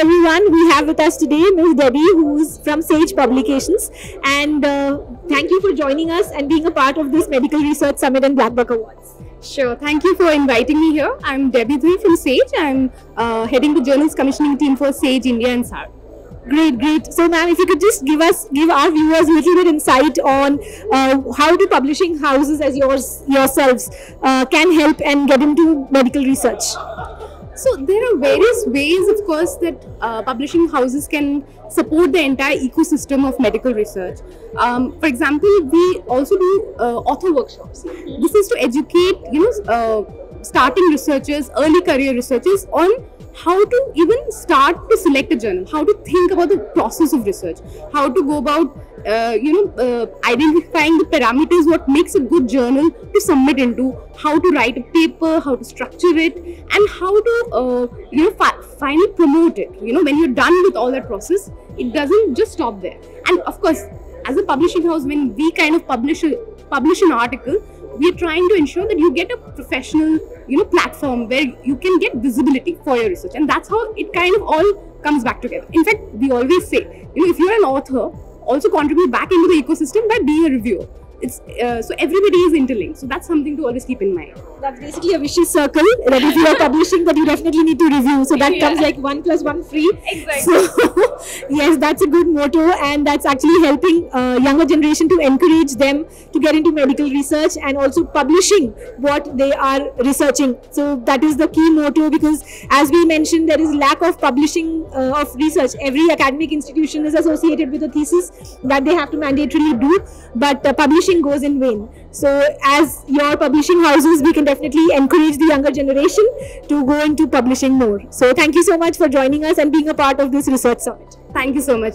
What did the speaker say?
everyone. We have with us today Ms. Debbie, who's from Sage Publications, and thank you for joining us and being a part of this Medical Research Summit and Black Buck Awards. Sure. Thank you for inviting me here. I'm Debbie Dhui from Sage. I'm heading the journals commissioning team for Sage India and SAR. Great. So, ma'am, if you could just give our viewers a little bit insight on how do publishing houses as yourselves can help and get into medical research. So there are various ways, of course, that publishing houses can support the entire ecosystem of medical research. For example, we also do author workshops. This is to educate, starting researchers, early career researchers on how to even start to select a journal, how to think about the process of research, how to go about identifying the parameters, what makes a good journal to submit into, how to write a paper, how to structure it, and how to finally promote it. When you're done with all that process, it doesn't just stop there. And of course, as a publishing house, when we kind of publish an article, we are trying to ensure that you get a professional platform where you can get visibility for your research, and that's how it kind of all comes back together. In fact, we always say, if you're an author, also contribute back into the ecosystem by being a reviewer. So everybody is interlinked. So that's something to always keep in mind. That's basically a vicious circle that if you are publishing, that you definitely need to review. So that comes like 1 + 1 free. Exactly. So yes, that's a good motto, and that's actually helping younger generation to encourage them to get into medical research and also publishing what they are researching. So that is the key motto, because as we mentioned, there is lack of publishing of research. Every academic institution is associated with a thesis that they have to mandatorily do, but publishing goes in vain. So as your publishing houses, we can definitely encourage the younger generation to go into publishing more. So thank you so much for joining us and being a part of this research summit. Thank you so much.